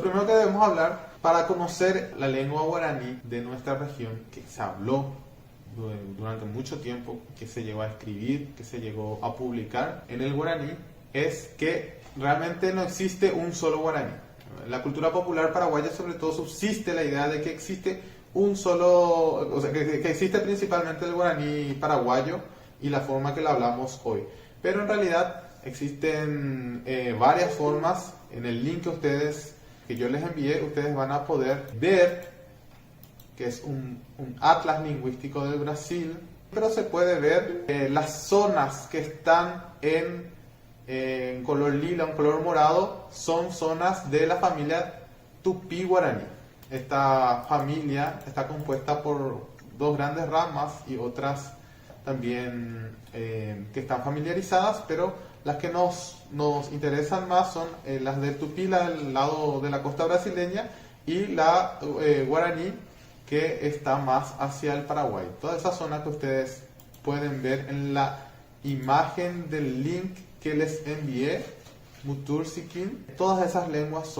primero que debemos hablar para conocer la lengua guaraní de nuestra región, que se habló durante mucho tiempo, que se llegó a escribir, que se llegó a publicar en el guaraní, es que realmente no existe un solo guaraní. En la cultura popular paraguaya sobre todo subsiste la idea de que existe un solo, o sea, que existe principalmente el guaraní paraguayo y la forma que lo hablamos hoy. Pero en realidad existen varias formas. En el link que yo les envié, ustedes van a poder ver que es un atlas lingüístico del Brasil, pero se puede ver las zonas que están en color lila, en color morado, son zonas de la familia tupí-guaraní. Esta familia está compuesta por dos grandes ramas y otras también que están familiarizadas, pero las que nos interesan más son las del tupí, del lado de la costa brasileña, y la guaraní, que está más hacia el Paraguay. Toda esa zona que ustedes pueden ver en la imagen del link que les envié, Mutursikin, todas esas lenguas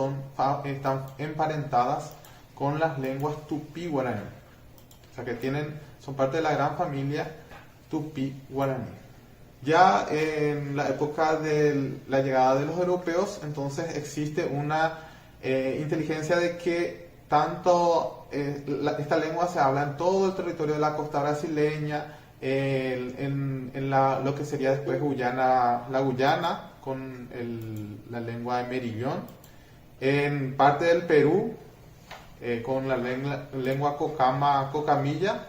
están emparentadas con las lenguas tupí-guaraní. O sea que son parte de la gran familia tupí-guaraní. Ya en la época de la llegada de los europeos, entonces existe una inteligencia de que esta lengua se habla en todo el territorio de la costa brasileña, lo que sería después la Guyana, con la lengua de Merillón, en parte del Perú, con la lengua cocamilla,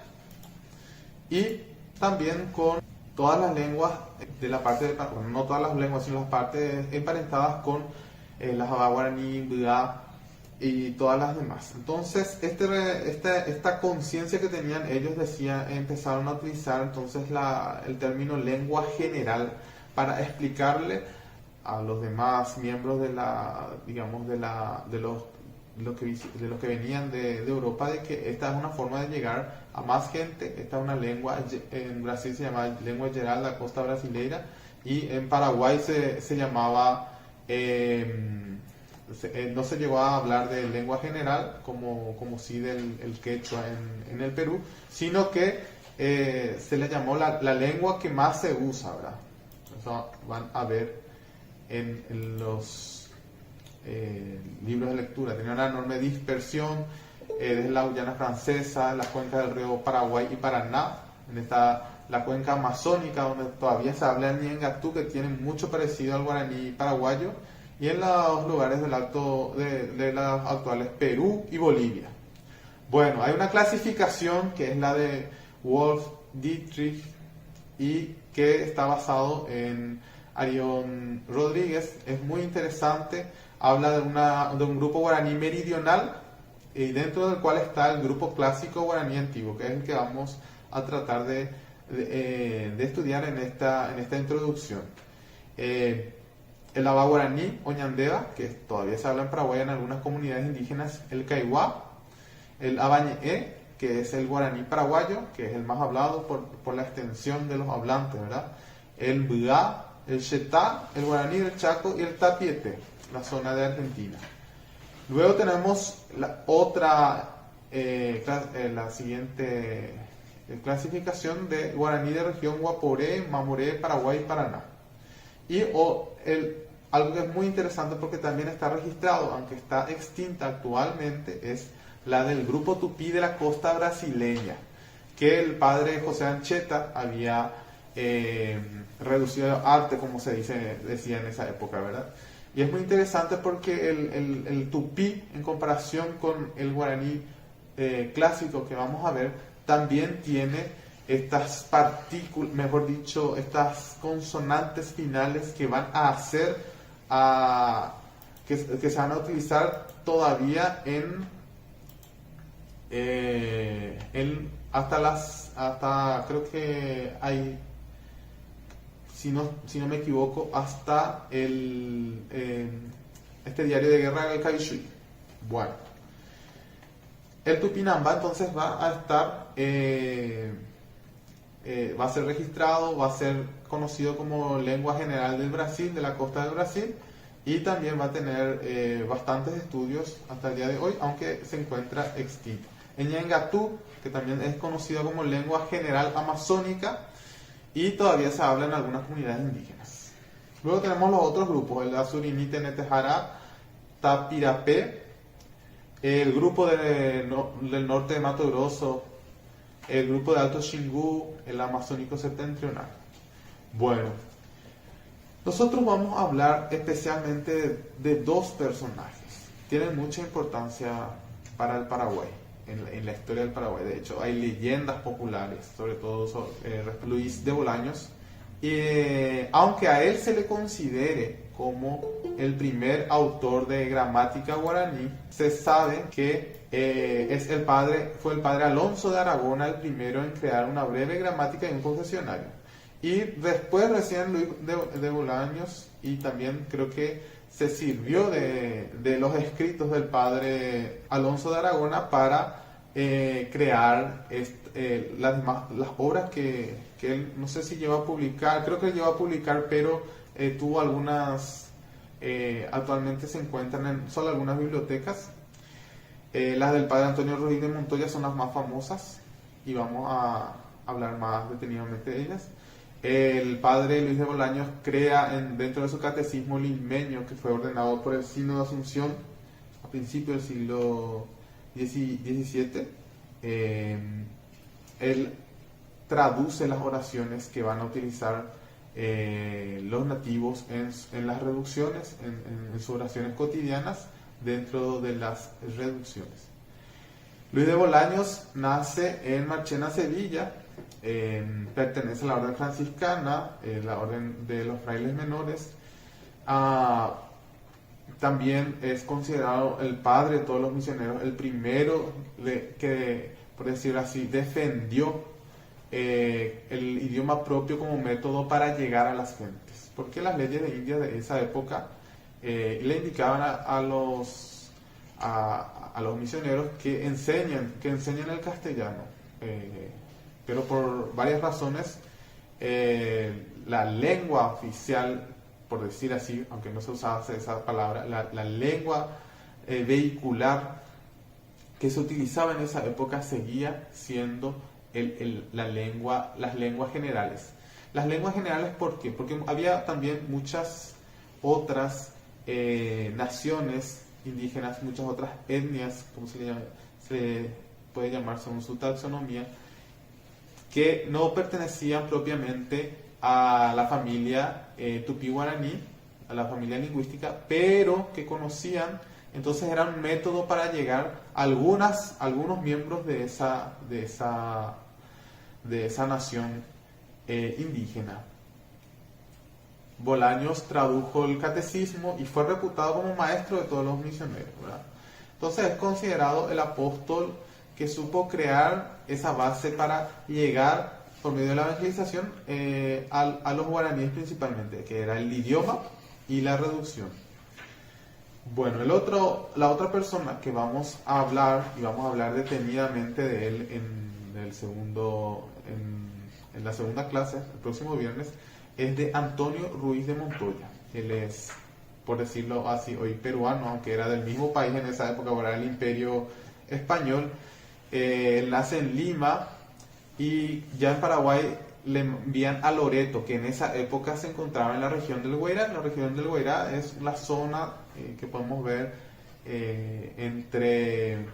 y también con todas las lenguas de la parte no todas las lenguas, sino las partes emparentadas con la Java guaraní, Bua y todas las demás. Entonces, esta conciencia que tenían ellos, empezaron a utilizar entonces el término lengua general para explicarle a los demás miembros de los que venían de Europa, de que esta es una forma de llegar a más gente. Esta es una lengua, en Brasil se llama lengua geral, la costa brasileira, y en Paraguay se llamaba, no se llegó a hablar de lengua general, como sí del quechua en el Perú, sino que se le llamó la lengua que más se usa, ¿verdad? Eso van a ver en los libros de lectura. Tenía una enorme dispersión desde la Guyana francesa, la cuenca del río Paraguay y Paraná, la cuenca amazónica, donde todavía se habla el ñengatú, que tiene mucho parecido al guaraní paraguayo, y en los lugares de las actuales Perú y Bolivia. Bueno, hay una clasificación que es la de Wolf Dietrich, y que está basado en Arión Rodríguez. Es muy interesante. Habla de un grupo guaraní meridional, y dentro del cual está el grupo clásico guaraní antiguo, que es el que vamos a tratar de estudiar en esta introducción. El Aba guaraní o ñandeva, que todavía se habla en Paraguay en algunas comunidades indígenas, el Caihuá, el Abañé, que es el guaraní paraguayo, que es el más hablado por la extensión de los hablantes, ¿verdad? El Bua, el Xetá, el guaraní del Chaco y el Tapiete, la zona de Argentina. Luego tenemos la siguiente clasificación de guaraní de región Guaporé, Mamoré, Paraguay y Paraná. Y algo que es muy interesante porque también está registrado, aunque está extinta actualmente, es la del grupo tupí de la costa brasileña, que el padre José Ancheta había reducido a arte, como decía en esa época, ¿verdad? Y es muy interesante porque el tupí, en comparación con el guaraní clásico que vamos a ver, también tiene estas partículas, mejor dicho, estas consonantes finales que van a hacer que se van a utilizar todavía hasta creo que hay, si no me equivoco, hasta este diario de guerra del Caixuí. Bueno, el Tupinamba entonces va a estar, va a ser registrado, va a ser conocido como lengua general del Brasil, de la costa del Brasil, y también va a tener bastantes estudios hasta el día de hoy, aunque se encuentra extinto. El Ñangatú, que también es conocido como lengua general amazónica, y todavía se habla en algunas comunidades indígenas. Luego tenemos los otros grupos, el Asurinite Netejara, Tapirapé, el grupo del norte de Mato Grosso, el grupo de Alto Xingu, el amazónico septentrional. Bueno, nosotros vamos a hablar especialmente de dos personajes. Tienen mucha importancia para el Paraguay, en la historia del Paraguay. De hecho, hay leyendas populares, sobre todo sobre Luis de Bolaños. Aunque a él se le considere como el primer autor de gramática guaraní, se sabe que fue el padre Alonso de Aragona el primero en crear una breve gramática y un confesionario. Y después recién Luis de Bolaños, y también creo que se sirvió de los escritos del padre Alonso de Aragona para crear las obras que él, no sé si llegó a publicar, creo que llegó a publicar, pero tuvo algunas, actualmente se encuentran en solo algunas bibliotecas. Las del padre Antonio Ruiz de Montoya son las más famosas y vamos a hablar más detenidamente de ellas. El padre Luis de Bolaños crea dentro de su catecismo limeño, que fue ordenado por el Sínodo de Asunción a principios del siglo XVII. Él traduce las oraciones que van a utilizar los nativos en las reducciones, en sus oraciones cotidianas, dentro de las reducciones. Luis de Bolaños nace en Marchena, Sevilla. Pertenece a la orden franciscana, la orden de los frailes menores. También es considerado el padre de todos los misioneros, el primero que, por decirlo así, defendió el idioma propio como método para llegar a las gentes, porque las leyes de India de esa época le indicaban a los misioneros que enseñen el castellano, pero por varias razones la lengua oficial, por decir así, aunque no se usaba esa palabra, la lengua vehicular que se utilizaba en esa época seguía siendo las lenguas generales. Las lenguas generales, ¿por qué? Porque había también muchas otras naciones indígenas, muchas otras etnias, como se puede llamar según su taxonomía, que no pertenecían propiamente a la familia tupí-guaraní, a la familia lingüística, pero que conocían. Entonces era un método para llegar a algunos miembros de esa nación indígena. Bolaños tradujo el catecismo y fue reputado como maestro de todos los misioneros, ¿verdad? Entonces es considerado el apóstol que supo crear esa base para llegar por medio de la evangelización a los guaraníes principalmente, que era el idioma y la reducción. Bueno, la otra persona que vamos a hablar, y vamos a hablar detenidamente de él en la segunda clase, el próximo viernes, es de Antonio Ruiz de Montoya. Él es, por decirlo así, hoy peruano, aunque era del mismo país en esa época, ahora era el Imperio Español. Él nace en Lima y ya en Paraguay le envían a Loreto, que en esa época se encontraba en la región del Guairá. La región del Guairá es la zona que podemos ver entre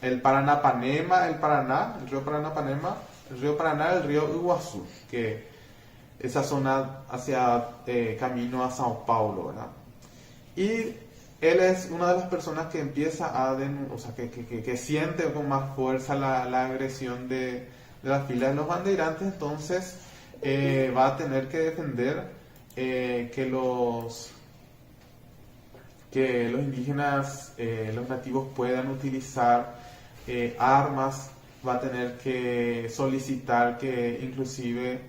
el Paranapanema, el río Paranapanema, el río Iguazú, que esa zona hacia camino a Sao Paulo, ¿verdad? Y él es una de las personas que empieza que siente con más fuerza la agresión de las filas de los bandeirantes. Entonces va a tener que defender que los indígenas, los nativos puedan utilizar armas. Va a tener que solicitar que inclusive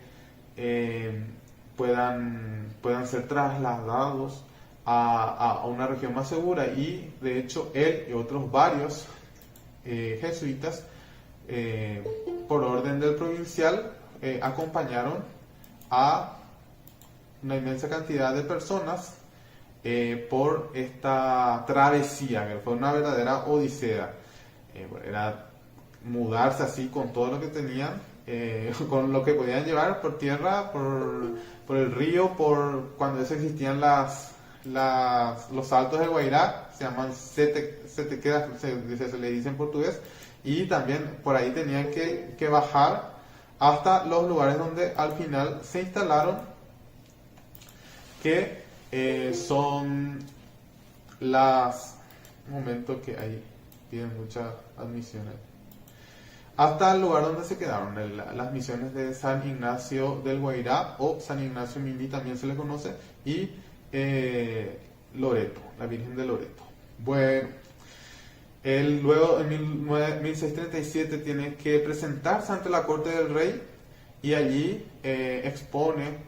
puedan ser trasladados a una región más segura, y de hecho él y otros varios jesuitas por orden del provincial acompañaron a una inmensa cantidad de personas por esta travesía, que fue una verdadera odisea. Era mudarse así con todo lo que tenían, con lo que podían llevar por tierra, por el río, por cuando eso existían los saltos del Guairá, se llaman setequedas, se le dice en portugués, y también por ahí tenían que bajar hasta los lugares donde al final se instalaron, que son un momento que ahí piden muchas admisiones, hasta el lugar donde se quedaron, las misiones de San Ignacio del Guairá, o San Ignacio Mindi también se le conoce, y Loreto, la Virgen de Loreto. Bueno, él luego en 1637 tiene que presentarse ante la corte del rey, y allí expone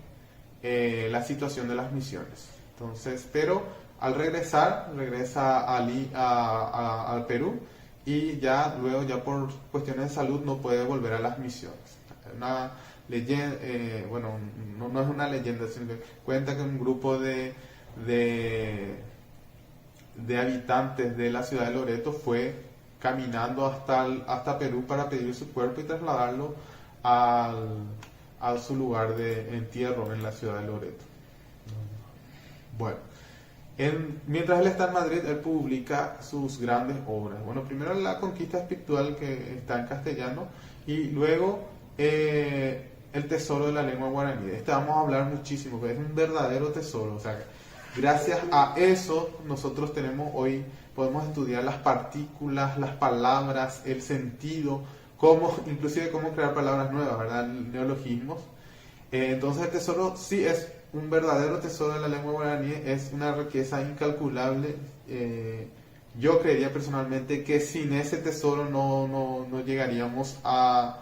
la situación de las misiones. Entonces, pero al regresar, regresa al Perú, y ya luego, ya por cuestiones de salud, no puede volver a las misiones. Una leyenda, bueno, no es una leyenda, sino que cuenta que un grupo de habitantes de la ciudad de Loreto fue caminando hasta Perú para pedir su cuerpo y trasladarlo a su lugar de entierro en la ciudad de Loreto. Bueno, mientras él está en Madrid, él publica sus grandes obras. Bueno, primero La Conquista Espiritual, que está en castellano, y luego El Tesoro de la Lengua Guaraní. De este vamos a hablar muchísimo, porque es un verdadero tesoro. O sea, gracias a eso nosotros podemos estudiar las partículas, las palabras, el sentido, inclusive cómo crear palabras nuevas, ¿verdad? Neologismos. Entonces el tesoro sí es un verdadero tesoro de la lengua guaraní, es una riqueza incalculable. Yo creería personalmente que sin ese tesoro no llegaríamos a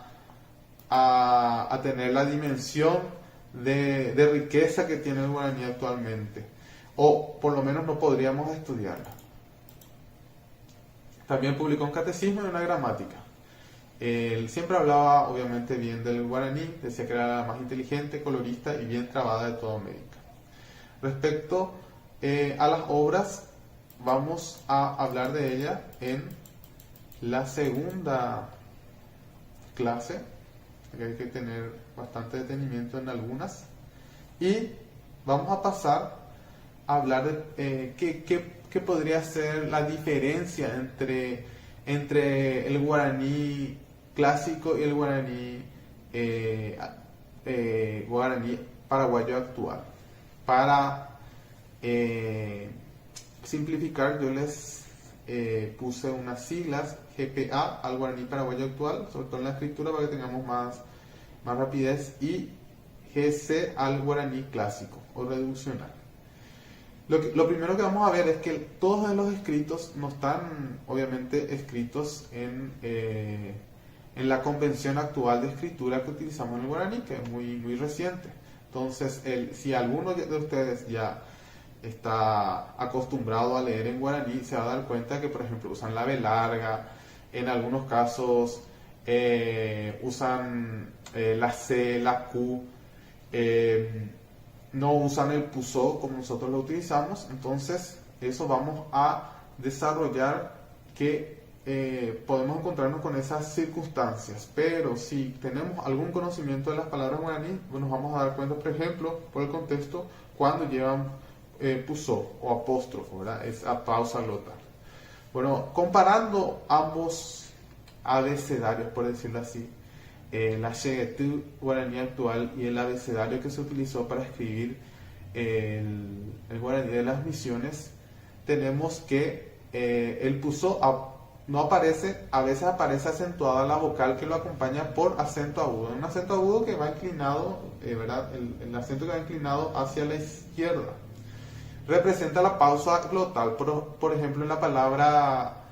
tener la dimensión de riqueza que tiene el guaraní actualmente, o por lo menos no podríamos estudiarla. También publicó un catecismo y una gramática. Él siempre hablaba obviamente bien del guaraní, decía que era la más inteligente, colorista y bien trabada de toda América. Respecto a las obras, vamos a hablar de ella en la segunda clase. Hay que tener bastante detenimiento en algunas, y vamos a pasar a hablar de qué podría ser la diferencia entre el guaraní clásico y el guaraní paraguayo actual. Para simplificar, yo les puse unas siglas: GPA al guaraní paraguayo actual, sobre todo en la escritura para que tengamos más rapidez, y GC al guaraní clásico o reduccional. Lo primero que vamos a ver es que todos los escritos no están obviamente escritos en la convención actual de escritura que utilizamos en el guaraní, que es muy reciente. Entonces, si alguno de ustedes ya está acostumbrado a leer en guaraní, se va a dar cuenta que, por ejemplo, usan la B larga, en algunos casos usan la C, la Q, no usan el pusó como nosotros lo utilizamos. Entonces, eso vamos a desarrollar, que podemos encontrarnos con esas circunstancias, pero si tenemos algún conocimiento de las palabras guaraní, nos vamos a dar cuenta, por ejemplo, por el contexto, cuando llevan pusó o apóstrofo, ¿verdad? Es a pausa glotal. Bueno, comparando ambos abecedarios, por decirlo así, la Shegetú guaraní actual y el abecedario que se utilizó para escribir el guaraní de las misiones, tenemos que el pusó no aparece, a veces aparece acentuada la vocal que lo acompaña por acento agudo. Un acento agudo que va inclinado, ¿verdad? El acento que va inclinado hacia la izquierda. Representa la pausa glotal, por ejemplo, en la palabra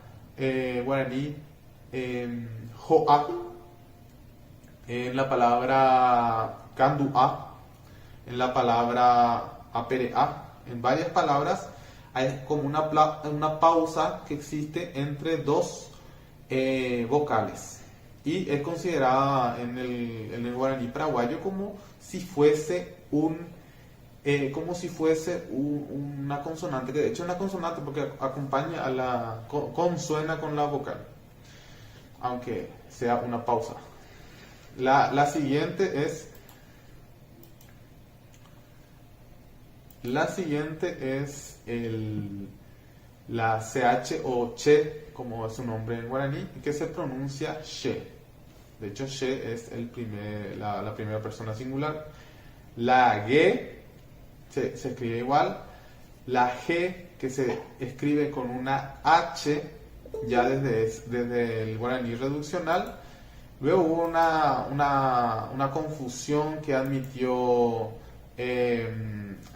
guaraní joa, en la palabra canduá, en la palabra apereá. En varias palabras hay como una pausa que existe entre dos vocales, y es considerada en el guaraní paraguayo como si fuese como si fuese una consonante, que de hecho es una consonante porque acompaña a consuena con la vocal, aunque sea una pausa. La siguiente es la CH o che, como es su nombre en guaraní, que se pronuncia she. De hecho, she es la primera persona singular. La G se escribe igual. La G, que se escribe con una H, ya desde el guaraní reduccional. Luego hubo una confusión que admitió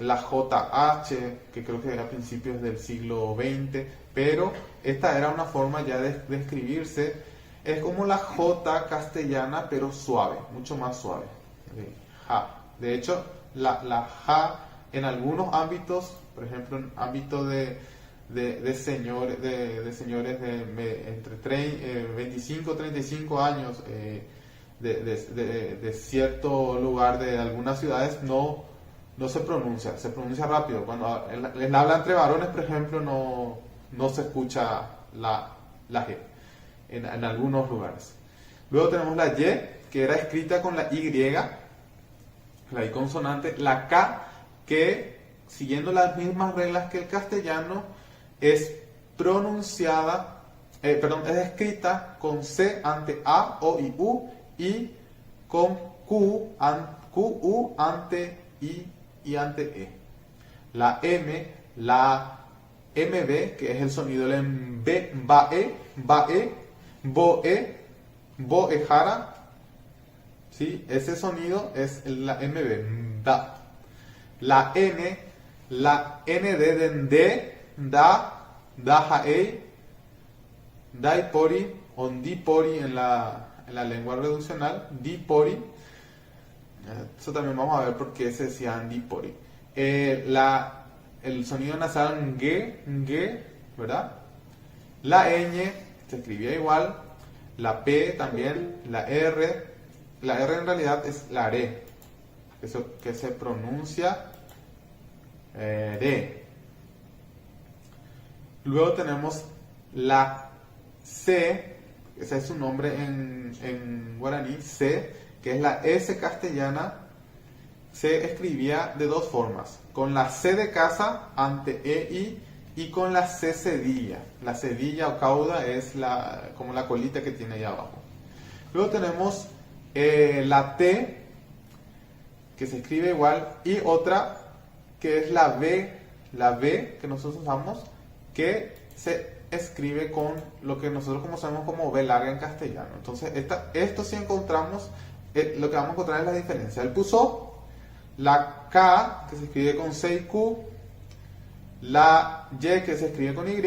la JH, que creo que era a principios del siglo XX, pero esta era una forma ya de escribirse. Es como la J castellana, pero suave, mucho más suave. Ja. De hecho, la ja en algunos ámbitos, por ejemplo, en ámbito de señores entre 25 y 35 años, de cierto lugar de algunas ciudades, no se pronuncia rápido. Cuando les habla entre varones, por ejemplo, no se escucha la G en algunos lugares. Luego tenemos la Y, que era escrita con la Y, la I consonante, la K, que siguiendo las mismas reglas que el castellano, es pronunciada, es escrita con C ante A, O y U, y con Q, U ante I y ante E. La M, la MB, que es el sonido del B, bae, boejara, ¿sí? Ese sonido es la MB, da. La N, la ND de D, dajae, daipori, o dipori en la lengua reduccional, dipori. Eso también vamos a ver por qué se decía dipori. El sonido nasal nge, ¿verdad? La ñ se escribía igual, la P también, la R en realidad es la re, que se pronuncia re. Luego tenemos la C, ese es su nombre en guaraní, C, que es la S castellana. Se escribía de dos formas, con la C de casa ante EI y con la C cedilla. La cedilla o cauda es como la colita que tiene ahí abajo. Luego tenemos la T, que se escribe igual, y otra que es la B que nosotros usamos, que se escribe con lo que nosotros conocemos como B larga en castellano. Entonces, esto sí encontramos, lo que vamos a encontrar es la diferencia. El puso, la K, que se escribe con C y Q, la Y, que se escribe con Y,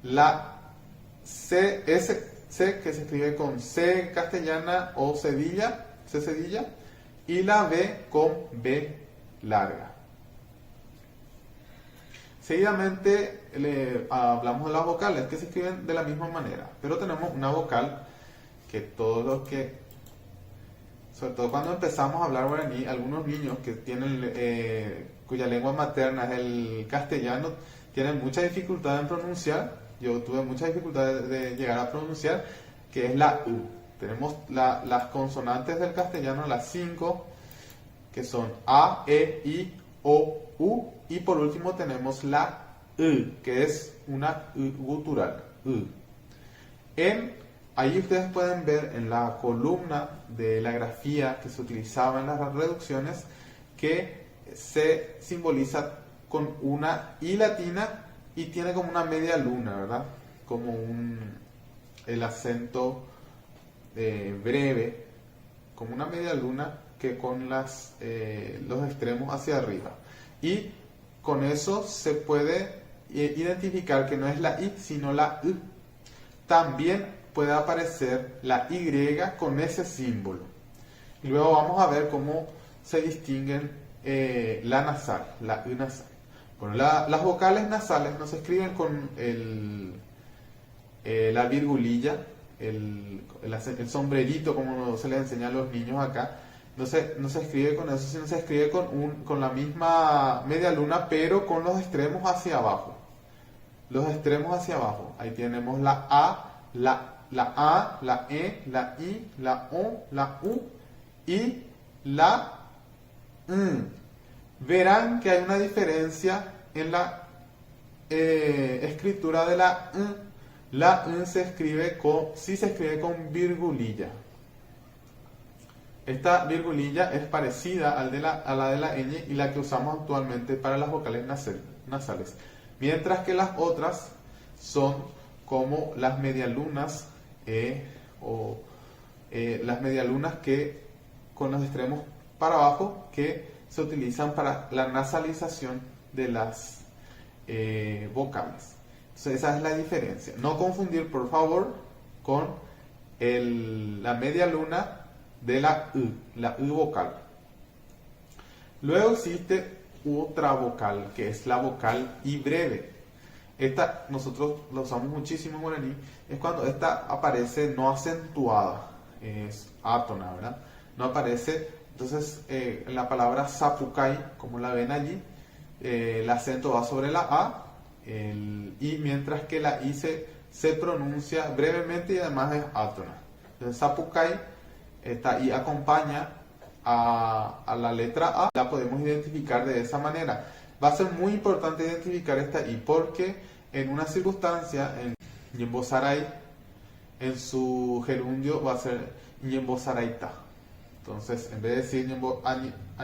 la C, que se escribe con C castellana o cedilla, C cedilla, y la B con B larga. Seguidamente hablamos de las vocales, que se escriben de la misma manera, pero tenemos una vocal que todos los que, sobre todo cuando empezamos a hablar guaraní, algunos niños que tienen cuya lengua materna es el castellano, tienen mucha dificultad en pronunciar. Yo tuve mucha dificultad de llegar a pronunciar, que es la U. Tenemos las consonantes del castellano, las 5, que son A, E, I, O, U, y por último tenemos la U, que es una U gutural, U. Ahí ustedes pueden ver en la columna de la grafía que se utilizaba en las reducciones, que se simboliza con una I latina y tiene como una media luna, ¿verdad? Como el acento breve, como una media luna que con los extremos hacia arriba. Y con eso se puede identificar que no es la I, sino la U. También puede aparecer la Y con ese símbolo. Y luego vamos a ver cómo se distinguen la nasal, la U nasal. Bueno, las vocales nasales no se escriben con la virgulilla, el sombrerito, como se les enseña a los niños acá, No se escribe con eso, sino se escribe con la misma media luna, pero con los extremos hacia abajo. Los extremos hacia abajo. Ahí tenemos la A, la E, la I, la O, la U y la N. Verán que hay una diferencia en la escritura de la N. La N sí se escribe con virgulilla. Esta virgulilla es parecida a la de la ñ y la que usamos actualmente para las vocales nasales. Mientras que las otras son como las medialunas las medialunas que con los extremos para abajo que se utilizan para la nasalización de las vocales. Entonces esa es la diferencia. No confundir, por favor, con la media luna de la U vocal. Luego existe otra vocal, que es la vocal I breve. Esta nosotros la usamos muchísimo en guaraní. Es cuando esta aparece no acentuada, es átona, ¿verdad? No aparece. Entonces, en la palabra sapucay, como la ven allí, el acento va sobre la A, y mientras que la I se pronuncia brevemente y además es átona. Entonces, sapucay, esta I acompaña a la letra A, la podemos identificar de esa manera. Va a ser muy importante identificar esta I porque en una circunstancia, en Ñembosaray, en su gerundio va a ser Ñembosaraita. Entonces, en vez de decir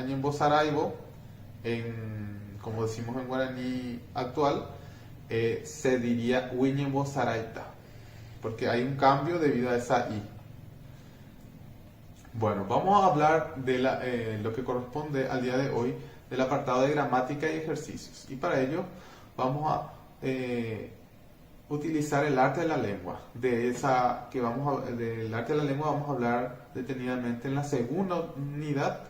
Ñembosaraibo, como decimos en guaraní actual, se diría Ñembosaraita, porque hay un cambio debido a esa I. Bueno, vamos a hablar de lo que corresponde al día de hoy del apartado de gramática y ejercicios. Y para ello vamos a utilizar el arte de la lengua. Del arte de la lengua vamos a hablar detenidamente en la segunda unidad.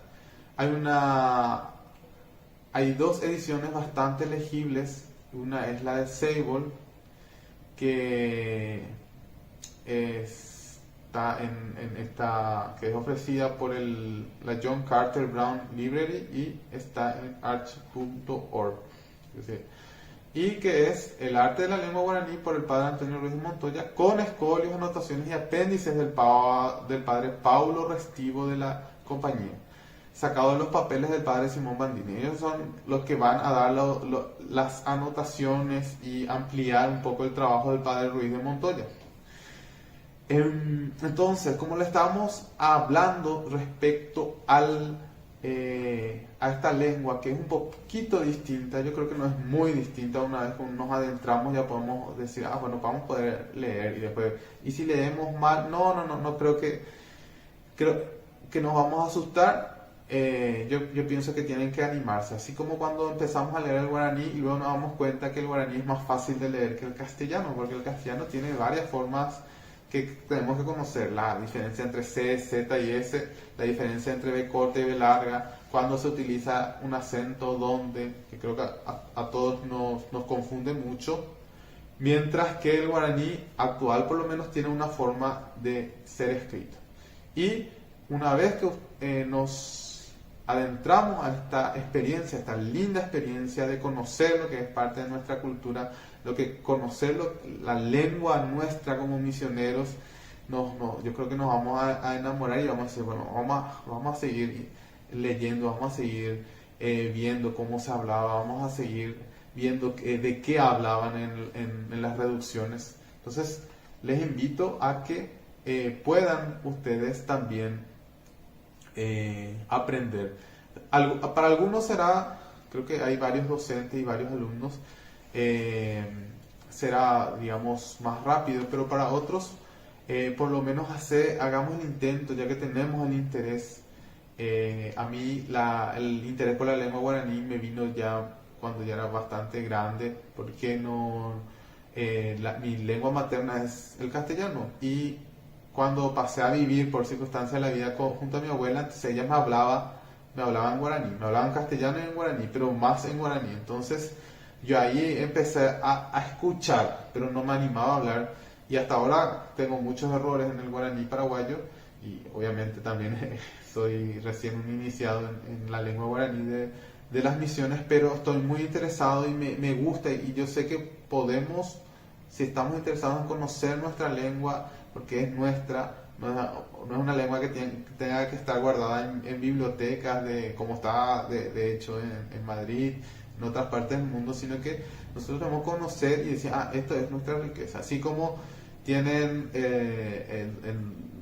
Hay dos ediciones bastante legibles. Una es la de Sable, que que es ofrecida por la John Carter Brown Library y está en arch.org. Y que es el arte de la lengua guaraní por el padre Antonio Ruiz de Montoya, con escolios, anotaciones y apéndices del padre Paulo Restivo de la compañía, sacado de los papeles del padre Simón Bandini. Ellos son los que van a dar las anotaciones y ampliar un poco el trabajo del padre Ruiz de Montoya. Entonces, como le estábamos hablando respecto a esta lengua, que es un poquito distinta, yo creo que no es muy distinta. Una vez que nos adentramos ya podemos decir, bueno, vamos a poder leer y después, y si leemos mal, no creo que nos vamos a asustar. Yo pienso que tienen que animarse, así como cuando empezamos a leer el guaraní y luego nos damos cuenta que el guaraní es más fácil de leer que el castellano, porque el castellano tiene varias formas que tenemos que conocer: la diferencia entre C, Z y S, la diferencia entre B corta y B larga, cuando se utiliza un acento, dónde, que creo que a todos nos confunde mucho, mientras que el guaraní actual por lo menos tiene una forma de ser escrito. Y una vez que nos adentramos a esta experiencia, esta linda experiencia de conocer lo que es parte de nuestra cultura, la lengua nuestra como misioneros, yo creo que nos vamos a enamorar y vamos a decir, bueno, vamos a seguir leyendo, vamos a seguir viendo cómo se hablaba, vamos a seguir viendo de qué hablaban en las reducciones. Entonces, les invito a que puedan ustedes también aprender. Para algunos creo que hay varios docentes y varios alumnos, será, digamos, más rápido, pero para otros, por lo menos hagamos el intento, ya que tenemos el interés. A mí el interés por la lengua guaraní me vino ya cuando ya era bastante grande, porque mi lengua materna es el castellano, y cuando pasé a vivir por circunstancias de la vida junto a mi abuela, entonces ella me hablaba en guaraní, me hablaba en castellano y en guaraní, pero más en guaraní. Entonces yo ahí empecé a escuchar, pero no me animaba a hablar, y hasta ahora tengo muchos errores en el guaraní paraguayo, y obviamente también soy recién un iniciado en la lengua guaraní de las misiones, pero estoy muy interesado y me gusta, y yo sé que podemos, si estamos interesados en conocer nuestra lengua, porque es nuestra, no es una lengua que tenga que estar guardada en bibliotecas, como está de hecho en Madrid, en otras partes del mundo, sino que nosotros debemos conocer y decir, esto es nuestra riqueza. Así como tienen el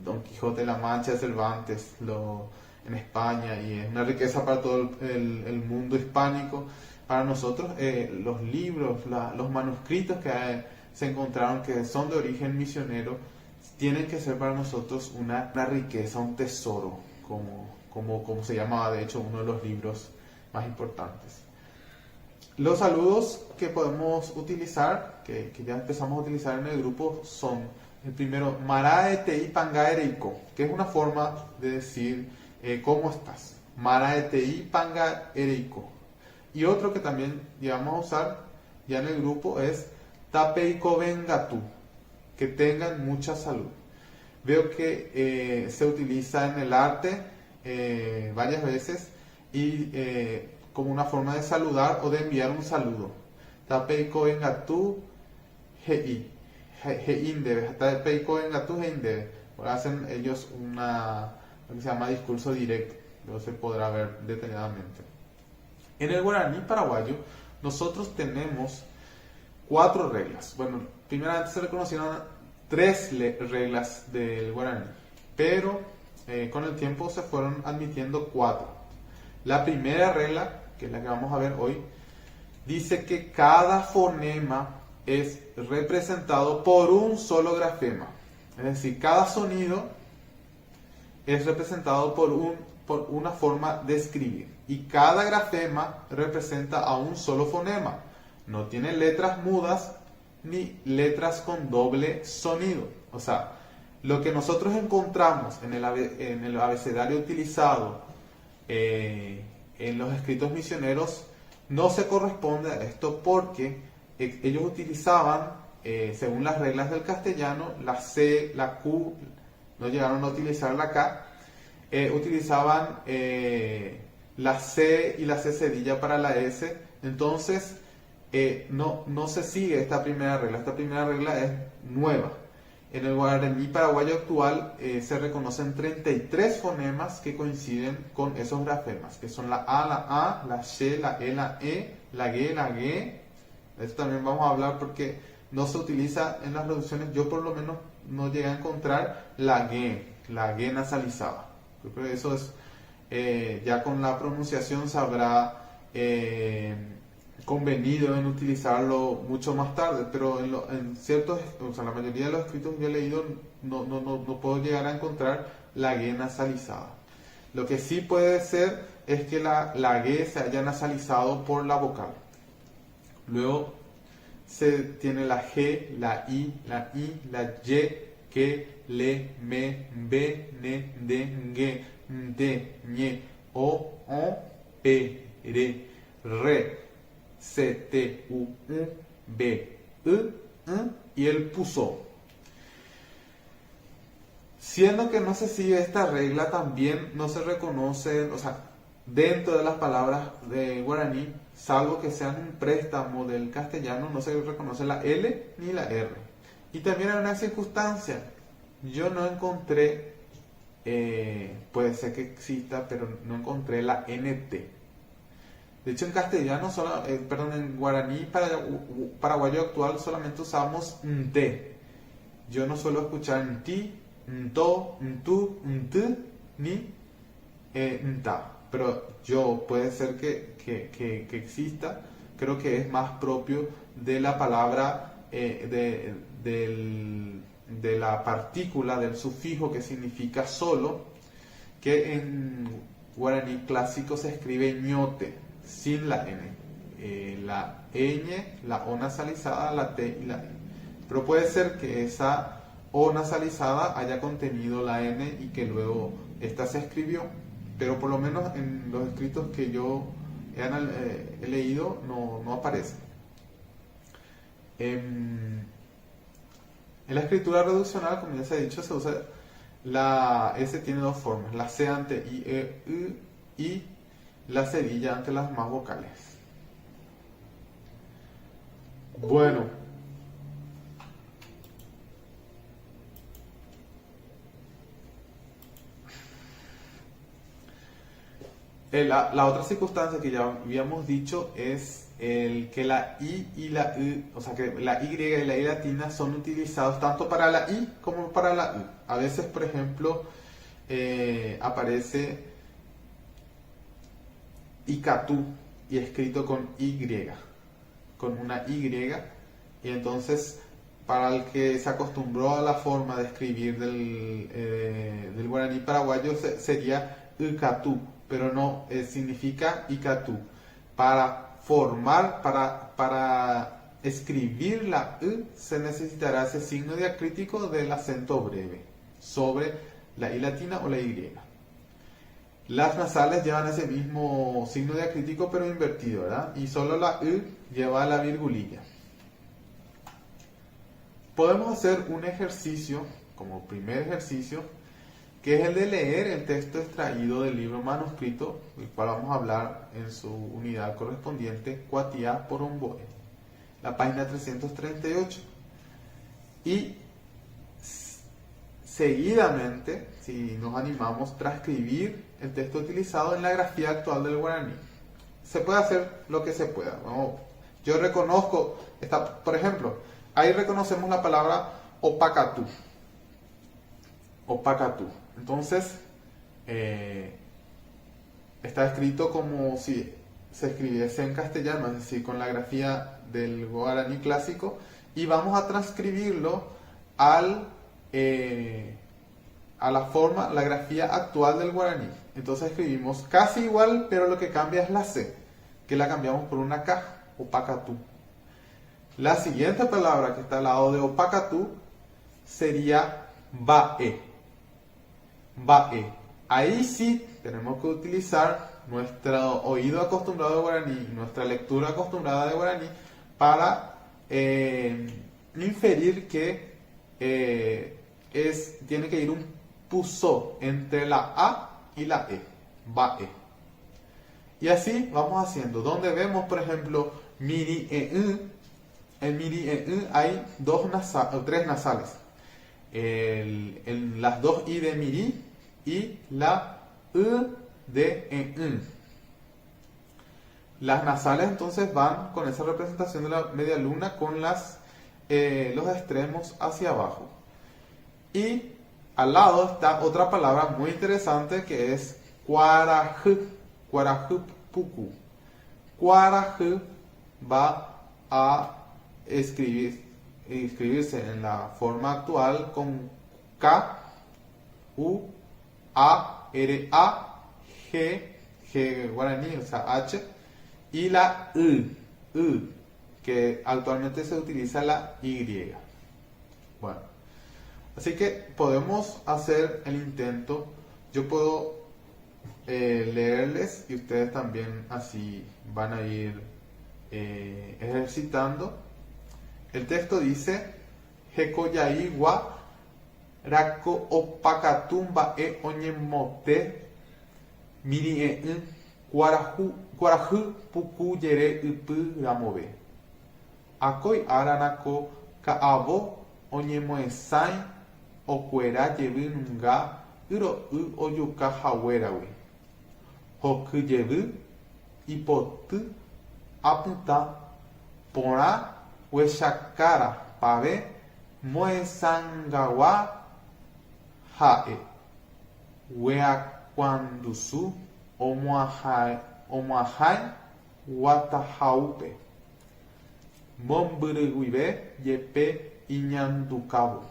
Don Quijote de la Mancha de Cervantes en España, y es una riqueza para todo el mundo hispánico. Para nosotros, los libros, los manuscritos que se encontraron, que son de origen misionero, tienen que ser para nosotros una riqueza, un tesoro, como se llamaba de hecho uno de los libros más importantes. Los saludos que podemos utilizar, que ya empezamos a utilizar en el grupo, son el primero, Maraetei Pangaereiko, que es una forma de decir ¿cómo estás? Maraetei Pangaereiko. Y otro que también vamos a usar ya en el grupo es Tapeiko Vengatu, que tengan mucha salud. Veo que se utiliza en el arte varias veces y como una forma de saludar o de enviar un saludo. Tapeiko Vengatu Heindebe. Tapeiko Vengatu Heindebe. Hacen ellos lo que se llama discurso directo, luego se podrá ver detalladamente. En el guaraní paraguayo nosotros tenemos 4 reglas. Bueno, primeramente se reconocieron 3 reglas del guaraní, pero con el tiempo se fueron admitiendo 4. La primera regla, que es la que vamos a ver hoy, dice que cada fonema es representado por un solo grafema. Es decir, cada sonido es representado por una forma de escribir, y cada grafema representa a un solo fonema. No tiene letras mudas ni letras con doble sonido. O sea, lo que nosotros encontramos en el abecedario utilizado en los escritos misioneros no se corresponde a esto, porque ellos utilizaban, según las reglas del castellano, la C, la Q, no llegaron a utilizar la K, utilizaban la C y la C cedilla para la S. Entonces no se sigue esta primera regla. Esta primera regla es nueva. En el guaraní paraguayo actual se reconocen 33 fonemas que coinciden con esos grafemas, que son la A, la Sh, la E, la E, la G, la G. De esto también vamos a hablar porque no se utiliza en las reducciones. Yo por lo menos no llegué a encontrar la G nasalizada. Yo creo que eso es, ya con la pronunciación se habrá convenido en utilizarlo mucho más tarde, pero en ciertos, o sea, la mayoría de los escritos que yo he leído no puedo llegar a encontrar la G nasalizada. Lo que sí puede ser es que la G se haya nasalizado por la vocal. Luego se tiene la G, la I, la Y, que, le, me, be, ne, de, ge, de, ñe, o, pe, re, c, t, u, b, y el puso. Siendo que no se sigue esta regla, también no se reconoce, o sea, dentro de las palabras de guaraní, salvo que sean un préstamo del castellano, no se reconoce la L ni la R. Y también hay una circunstancia, yo no encontré, puede ser que exista, pero no encontré la NT. De hecho, en castellano, en guaraní paraguayo actual solamente usamos T. Yo no suelo escuchar Nti, Nto, Ntu, Nt, ni Nta. Pero puede ser que exista. Creo que es más propio de la palabra, de la partícula, del sufijo que significa solo, que en guaraní clásico se escribe ñote, sin la N. La ñ, la O nasalizada, la T y la E. Pero puede ser que esa O nasalizada haya contenido la N y que luego esta se escribió, pero por lo menos en los escritos que yo he leído no aparece. En la escritura reduccional, como ya se ha dicho, se usa La S tiene dos formas, la C ante I, E, U y la cedilla ante las más vocales. Bueno, la otra circunstancia que ya habíamos dicho es el que la I y la U, o sea que la Y y la I latina son utilizados tanto para la I como para la U. A veces, por ejemplo, aparece Icatú y escrito con Y, con una Y, y entonces para el que se acostumbró a la forma de escribir del guaraní paraguayo sería Icatú, pero no significa Icatú. Para formar, para escribir la U se necesitará ese signo diacrítico del acento breve sobre la I latina o la Y. Las nasales llevan ese mismo signo diacrítico pero invertido, ¿verdad? Y solo la U lleva la virgulilla. Podemos hacer un ejercicio, como primer ejercicio, que es el de leer el texto extraído del libro manuscrito, el cual vamos a hablar en su unidad correspondiente, Cuatiá por Omboe, la página 338. Y seguidamente, si nos animamos, transcribir el texto utilizado en la grafía actual del guaraní. Se puede hacer lo que se pueda. Yo reconozco, por ejemplo, ahí reconocemos la palabra opacatú. Opacatú. Entonces, está escrito como si se escribiese en castellano, es decir, con la grafía del guaraní clásico, y vamos a transcribirlo a la grafía actual del guaraní. Entonces escribimos casi igual, pero lo que cambia es la C, que la cambiamos por una K, opacatú. La siguiente palabra que está al lado de opacatú sería bae. Bae. Ahí sí tenemos que utilizar nuestro oído acostumbrado de guaraní, nuestra lectura acostumbrada de guaraní para inferir que tiene que ir un pusó entre la A y la E. Bae. Y así vamos haciendo. Donde vemos, por ejemplo, miri e u, en miri e u hay tres nasales. Las dos I de miri y la U de en. Las nasales entonces van con esa representación de la media luna con los extremos hacia abajo. Y al lado está otra palabra muy interesante que es cuarajü, cuarajü puku. Cuarajü va a escribirse en la forma actual con K, U, A, R, A, G guaraní, o sea, H, y la U, que actualmente se utiliza la Y. Bueno, así que podemos hacer el intento. Yo puedo leerles y ustedes también así van a ir ejercitando. El texto dice: Hekoyai wa rako opakatumba e oñemote miri e cuaraju puku yere upu ramobe. Akoi aranako kaabo oñemoesai okuera yebu nunga uro u oyuka hawerawe. Hoku yebu ipotu apunta pora weshakara pave moesangawa hae weakwandusu omoahai watahaupe momburuguibe yepe iñandukabo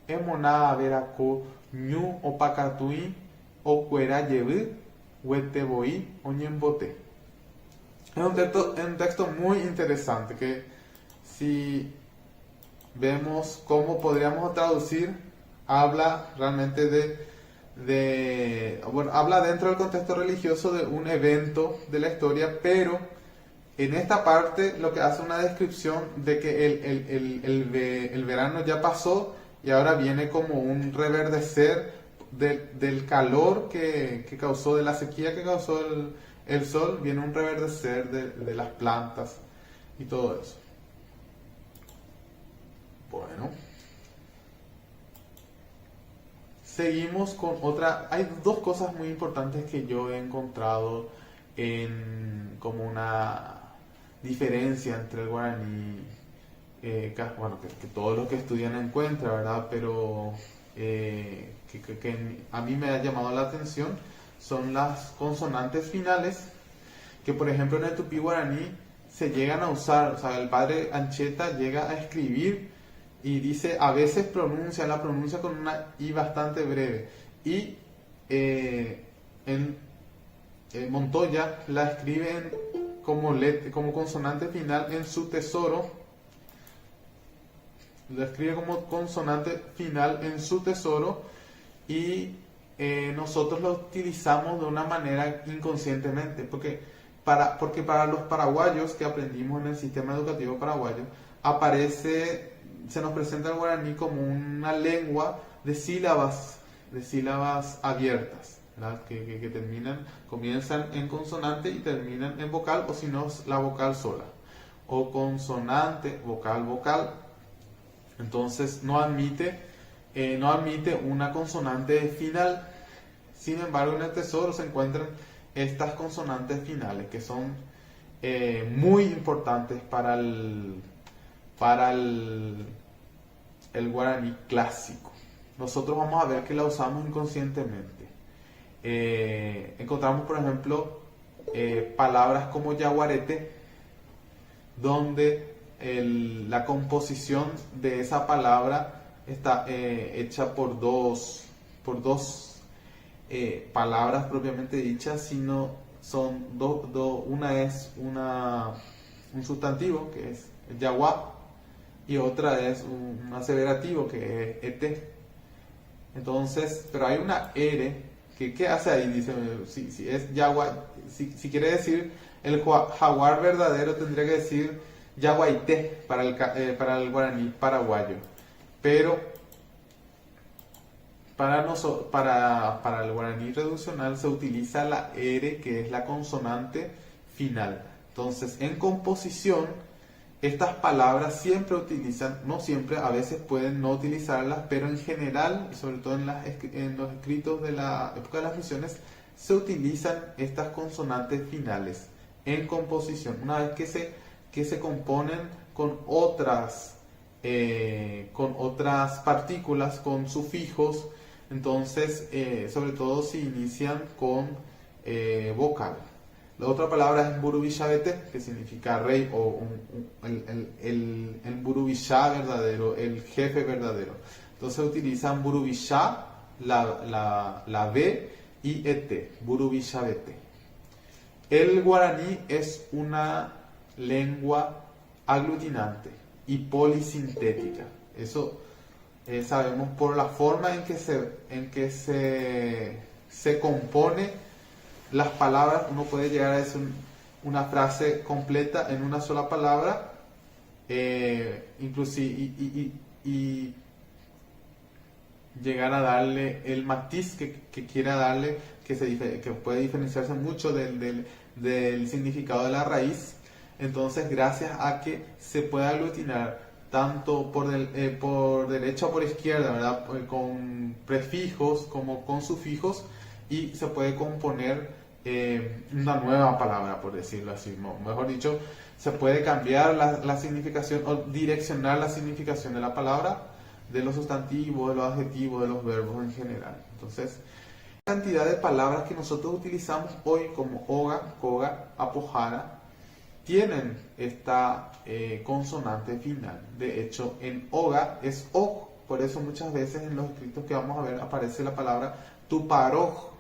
emona verako ñu opakatui okuera yebu weteboi oñembote. Es un texto muy interesante que si vemos cómo podríamos traducir, habla realmente habla dentro del contexto religioso de un evento de la historia, pero en esta parte lo que hace una descripción de que el verano ya pasó y ahora viene como un reverdecer del calor que causó, de la sequía que causó el sol, viene un reverdecer de las plantas y todo eso. Bueno, seguimos con otra. Hay dos cosas muy importantes que yo he encontrado como una diferencia entre el guaraní, bueno, que todos los que estudian encuentran, ¿verdad? Pero que a mí me ha llamado la atención son las consonantes finales, que por ejemplo en el tupí guaraní se llegan a usar, o sea, el padre Ancheta llega a escribir y dice, a veces la pronuncia con una I bastante breve, y en Montoya la escribe como consonante final en su tesoro, lo escribe como consonante final en su tesoro, y nosotros lo utilizamos de una manera inconscientemente, porque para los paraguayos que aprendimos en el sistema educativo paraguayo, se nos presenta el guaraní como una lengua de sílabas abiertas, ¿verdad? Que comienzan en consonante y terminan en vocal, o si no, la vocal sola, o consonante, vocal, vocal. Entonces no admite una consonante final. Sin embargo, en el tesoro se encuentran estas consonantes finales que son muy importantes para el guaraní clásico. Nosotros vamos a ver que la usamos inconscientemente. Encontramos, por ejemplo, palabras como yaguarete, donde la composición de esa palabra está hecha por dos palabras propiamente dichas, sino son una es un sustantivo, que es yaguá, y otra es un aseverativo, que es ete. Entonces, pero hay una R que ¿qué hace ahí? Dice, si es yaguá, si quiere decir el jaguar verdadero, tendría que decir yaguaité para el guaraní paraguayo. Pero para el guaraní reduccional se utiliza la R, que es la consonante final. Entonces, en composición, estas palabras siempre utilizan, no siempre, a veces pueden no utilizarlas, pero en general, sobre todo en los escritos de la época de las misiones, se utilizan estas consonantes finales en composición. Una vez que se componen con otras partículas, con sufijos, entonces, sobre todo si inician con vocal. La otra palabra es Burubishabete, que significa rey, o el Burubishá verdadero, el jefe verdadero. Entonces utilizan Burubishá, la B, y ete, Burubishabete. El guaraní es una lengua aglutinante y polisintética. Eso sabemos por la forma en que se compone las palabras. Uno puede llegar a decir una frase completa en una sola palabra, inclusive y llegar a darle el matiz que quiera darle, que puede diferenciarse mucho del significado de la raíz. Entonces, gracias a que se puede aglutinar tanto por derecha o por izquierda, ¿verdad? Con prefijos como con sufijos, y se puede componer una nueva palabra, por decirlo así. Mejor dicho, se puede cambiar la significación o direccionar la significación de la palabra, de los sustantivos, de los adjetivos, de los verbos en general. Entonces, la cantidad de palabras que nosotros utilizamos hoy, como oga, coga, apojara, tienen esta consonante final. De hecho, en oga es og, por eso muchas veces en los escritos que vamos a ver aparece la palabra tuparoj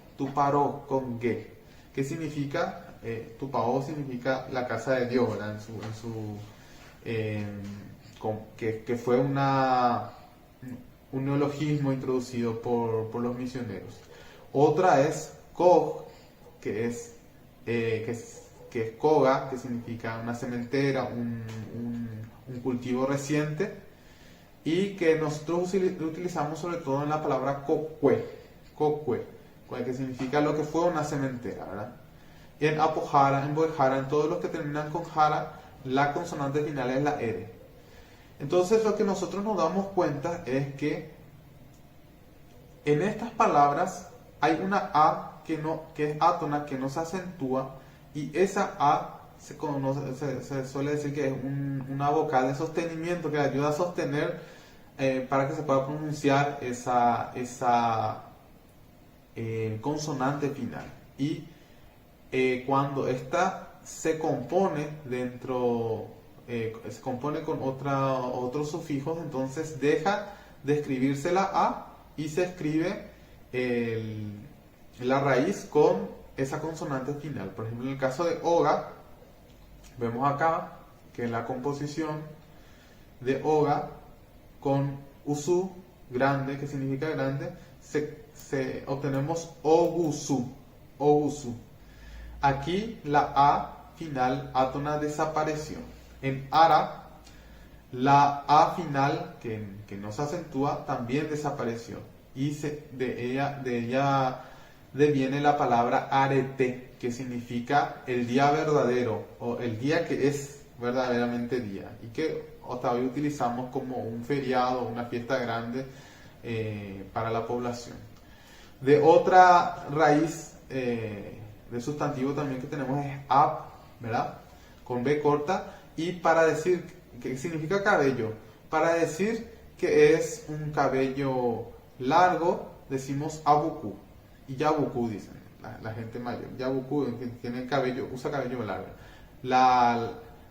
con ge, que significa, tupao significa la casa de Dios, ¿verdad? Que fue un neologismo introducido por los misioneros. Otra es kog, que es koga, que significa una sementera, un cultivo reciente. y que nosotros utilizamos sobre todo en la palabra cocue, que significa lo que fue una cementera, ¿verdad? Y en apojara, en boejara, en todos los que terminan con jara, la consonante final es la R. Entonces lo que nosotros nos damos cuenta es que en estas palabras hay una A que es átona, que no se acentúa, y esa A se suele decir que es una vocal de sostenimiento que ayuda a sostener para que se pueda pronunciar esa consonante final. Y cuando esta se compone se compone con otros sufijos, entonces deja de escribirse la A y se escribe la raíz con esa consonante final. Por ejemplo, en el caso de oga, vemos acá que en la composición de oga con usu, grande, que significa grande, obtenemos ogusu. Aquí la A final átona desapareció. En ara, la A final, que no se acentúa, también desapareció. Y de ella deviene la palabra arete, que significa el día verdadero, o el día que es verdaderamente día, y que hasta hoy utilizamos como un feriado, una fiesta grande para la población. De otra raíz de sustantivo también que tenemos es ab, ¿verdad? Con B corta, y para decir, ¿qué significa cabello? Para decir que es un cabello largo, decimos abuku, y yabuku dicen la gente mayor, yabuku, que tiene cabello, usa cabello largo.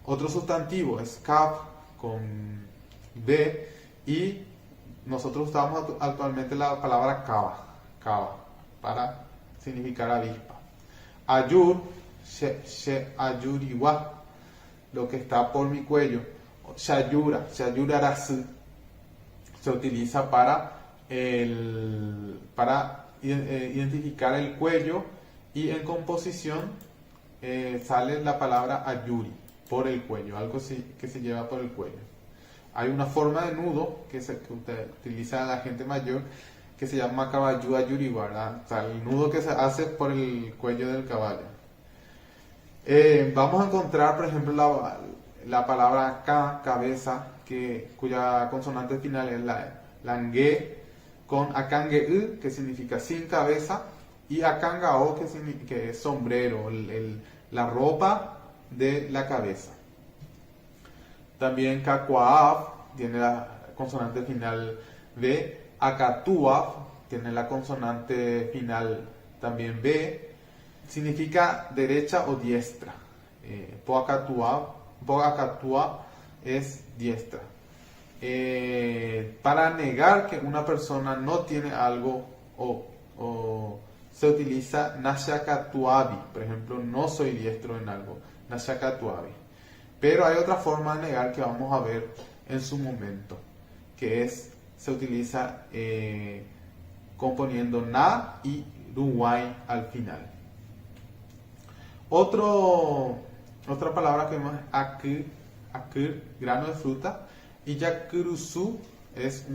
Otro sustantivo es kaf, con B, y nosotros usamos actualmente la palabra kaba, para significar avispa. Ayur, ayuriwa, lo que está por mi cuello. Shayurarasu, se utiliza para identificar el cuello, y en composición sale la palabra ayuri, por el cuello, algo que se lleva por el cuello. Hay una forma de nudo que utiliza la gente mayor, que se llama caballo ayuriwa, ¿verdad? O sea, el nudo que se hace por el cuello del caballo. Vamos a encontrar, por ejemplo, la palabra ka, cabeza, cuya consonante final es la nge, con akange, que significa sin cabeza, y akangao, que es sombrero, la ropa de la cabeza. También kakuaaf tiene la consonante final B, akatuaf tiene la consonante final también B, significa derecha o diestra. Poakatua es diestra. Para negar que una persona no tiene algo, o se utiliza nashakatuabi, por ejemplo, no soy diestro en algo, nashakatuabi. Pero hay otra forma de negar que vamos a ver en su momento, que se utiliza componiendo na y ruwai al final. Otra palabra que vemos es akur, grano de fruta, y yakurusu es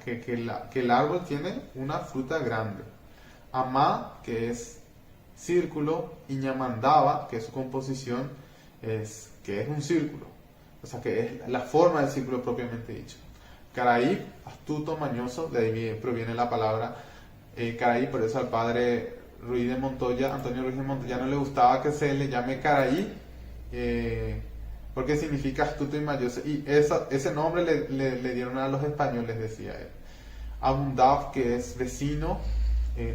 que el árbol tiene una fruta grande. Ama, que es círculo, y ñamandaba, que su composición es un círculo, o sea que es la forma del círculo propiamente dicho. Caraí, astuto, mañoso, de ahí proviene la palabra Caraí, por eso al padre Antonio Ruiz de Montoya, no le gustaba que se le llame Caraí, porque significa astuto y mañoso, y ese nombre le dieron a los españoles, decía él. Amundav, que es vecino,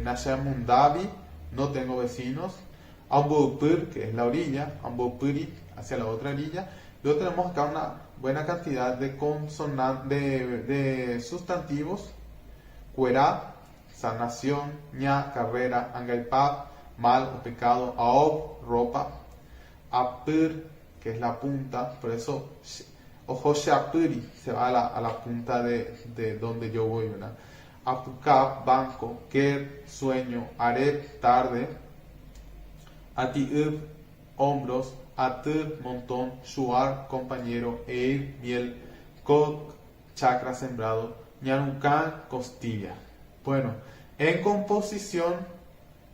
Nashamundavi, no tengo vecinos. Ambopur, que es la orilla, Ambopuri, hacia la otra orilla. Luego tenemos acá una buena cantidad de de sustantivos: cuerá, sanación; ña, carrera; angaipap, mal o pecado; aob, ropa; apur, que es la punta, por eso ojoshapuri se va a la punta de donde yo voy, ¿verdad? Apukap, banco; ker, sueño; arep, tarde; atiub, hombros; atur, montón; shuar, compañero; eir, miel; kok, chacra sembrado, ñanucán, costilla. Bueno, en composición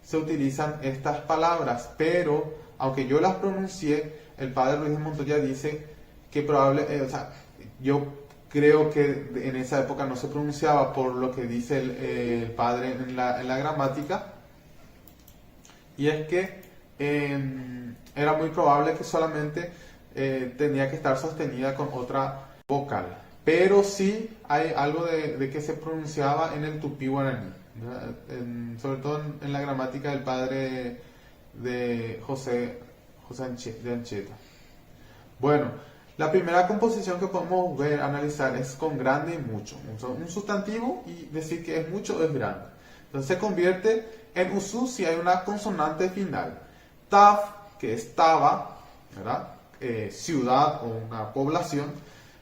se utilizan estas palabras, pero aunque yo las pronuncié, el padre Luis de Montoya dice que yo creo que en esa época no se pronunciaba por lo que dice el padre en la gramática, y es que era muy probable que solamente tenía que estar sostenida con otra vocal. Pero sí hay algo de que se pronunciaba en el tupí guaraní, sobre todo en la gramática del padre de José de Anchieta. Bueno, la primera composición que podemos analizar es con grande y mucho. Un sustantivo y decir que es mucho o es grande. Entonces se convierte en usú si hay una consonante final. Taf, que es taba, ¿verdad? Ciudad o una población.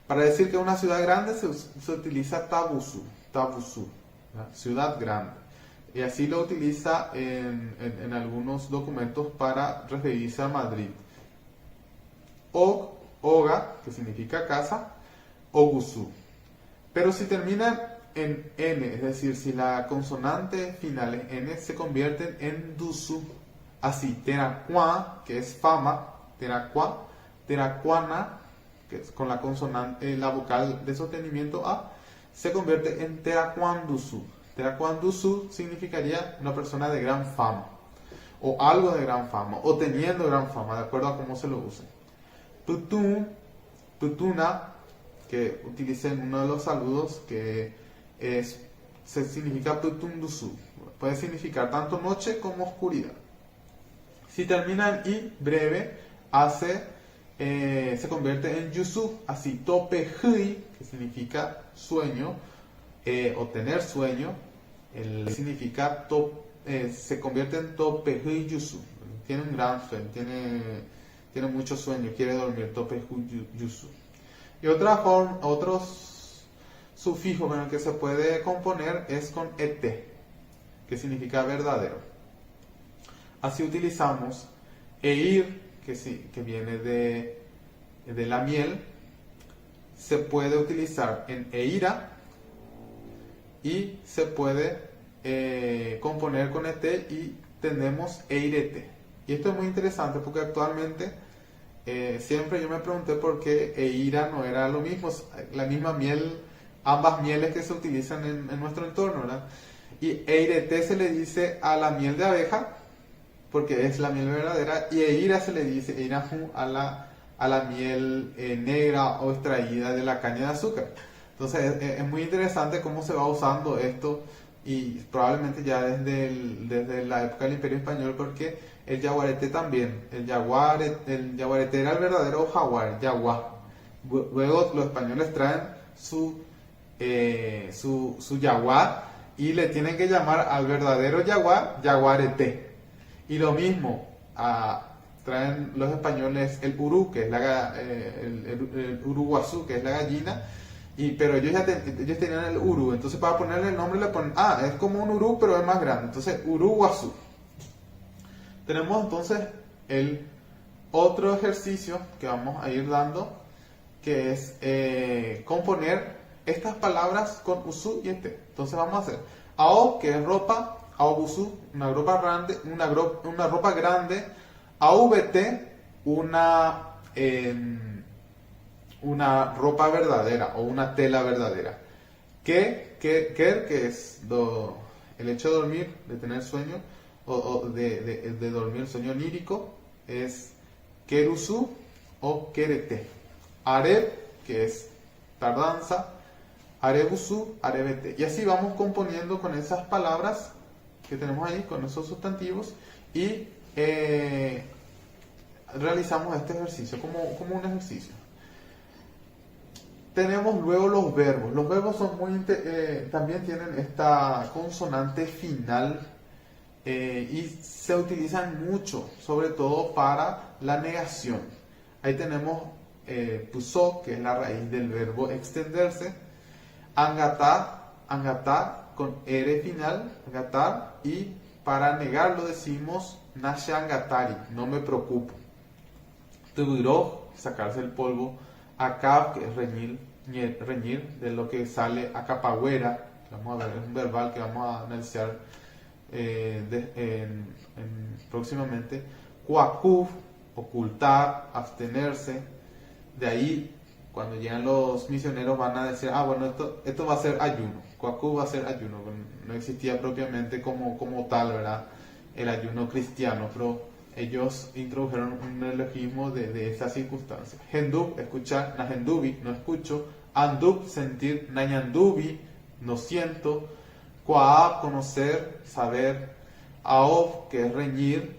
Para decir que una ciudad grande se utiliza tabusú, ¿verdad? Ciudad grande. Y así lo utiliza en algunos documentos para referirse a Madrid. Oga, que significa casa, ogusú. Pero si termina en N, es decir, si la consonante final es N, se convierten en dusú. Así, teracuá, que es fama, teracuana, que es con la consonante, la vocal de sostenimiento A, se convierte en teracuandusú. Teracuandusú significaría una persona de gran fama, o algo de gran fama, o teniendo gran fama, de acuerdo a cómo se lo use. Tutuna, que utilicé en uno de los saludos, que se significa tutundusú. Puede significar tanto noche como oscuridad. Si termina en I, breve, se convierte en yusu, así topehui, que significa sueño, o tener sueño, significa se convierte en topehui yusu, tiene un gran sueño, tiene mucho sueño, quiere dormir, topehui yusu. Y otros sufijos con el que se puede componer es con ete, que significa verdadero. Así utilizamos eir, que viene de la miel, se puede utilizar en eira y se puede componer con ete y tenemos eirete. Y esto es muy interesante porque actualmente siempre yo me pregunté por qué eira no era lo mismo, la misma miel, ambas mieles que se utilizan en nuestro entorno, ¿verdad? Y eirete se le dice a la miel de abeja, porque es la miel verdadera, y eira se le dice eirahu a la miel negra o extraída de la caña de azúcar. Entonces es muy interesante cómo se va usando esto, y probablemente ya desde la época del Imperio Español, porque el yaguarete también, el yaguarete era el verdadero jaguar, yaguá. Luego los españoles traen su yaguar y le tienen que llamar al verdadero yaguar, yaguarete. Y lo mismo, traen los españoles el urú, que es el uruguazú, que es la gallina, pero ellos tenían el urú, entonces para ponerle el nombre le ponen, es como un urú pero es más grande, entonces uruguazú. Tenemos entonces el otro ejercicio que vamos a ir dando, que es componer estas palabras con usú y ete. Entonces vamos a hacer ao, que es ropa, aobusú, una ropa grande, aubete, una ropa verdadera o una tela verdadera. Que es el hecho de dormir, de tener sueño, o de dormir, sueño onírico, es querusú o querete. Areb, que es tardanza, arebusú, arebete. Y así vamos componiendo con esas palabras que tenemos ahí, con esos sustantivos, y realizamos este ejercicio como un ejercicio. Tenemos luego los verbos. Los verbos son también tienen esta consonante final y se utilizan mucho, sobre todo para la negación. Ahí tenemos pusó, que es la raíz del verbo extenderse, angatar con R final, angatar, y para negarlo decimos nashangatari, no me preocupo. Tubiroj, sacarse el polvo Acab, que es reñir, de lo que sale acapaguera, que vamos a ver, es un verbal que vamos a analizar próximamente. Coacuf, ocultar, abstenerse. De ahí, cuando llegan los misioneros van a decir, bueno, esto va a ser ayuno. Coacuf va a ser ayuno. No existía propiamente como tal, ¿verdad? El ayuno cristiano, pero ellos introdujeron un neologismo de esta circunstancia. Hendub, escuchar, nahendubi, no escucho. Andub, sentir, nayandubi, no siento. Coaab, conocer, saber. Aob, que es reñir.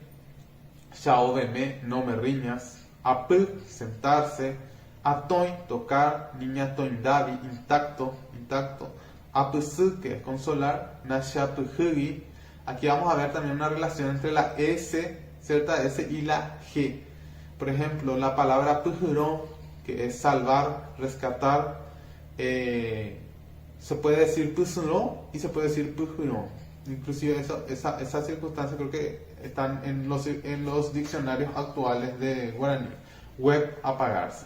Shaobeme, no me riñas. Ap, sentarse. Atoin, tocar. Niña toindabi, intacto. Apus, que es consolar. Nashapuhugi. Aquí vamos a ver también una relación entre la S, cierta S, y la G. Por ejemplo, la palabra pujurón, que es salvar, rescatar, se puede decir pujurón y se puede decir pujurón. Inclusive esa circunstancia creo que están en los diccionarios actuales de guaraní. Web, apagarse.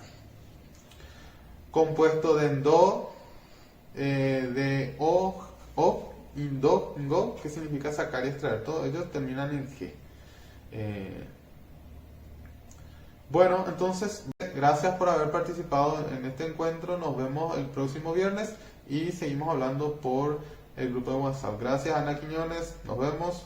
Compuesto de endo, de o, indo, ngo, que significa sacar y extraer. Todos ellos terminan en G. Bueno, entonces, gracias por haber participado en este encuentro. Nos vemos el próximo viernes y seguimos hablando por el grupo de WhatsApp. Gracias, Ana Quiñones. Nos vemos.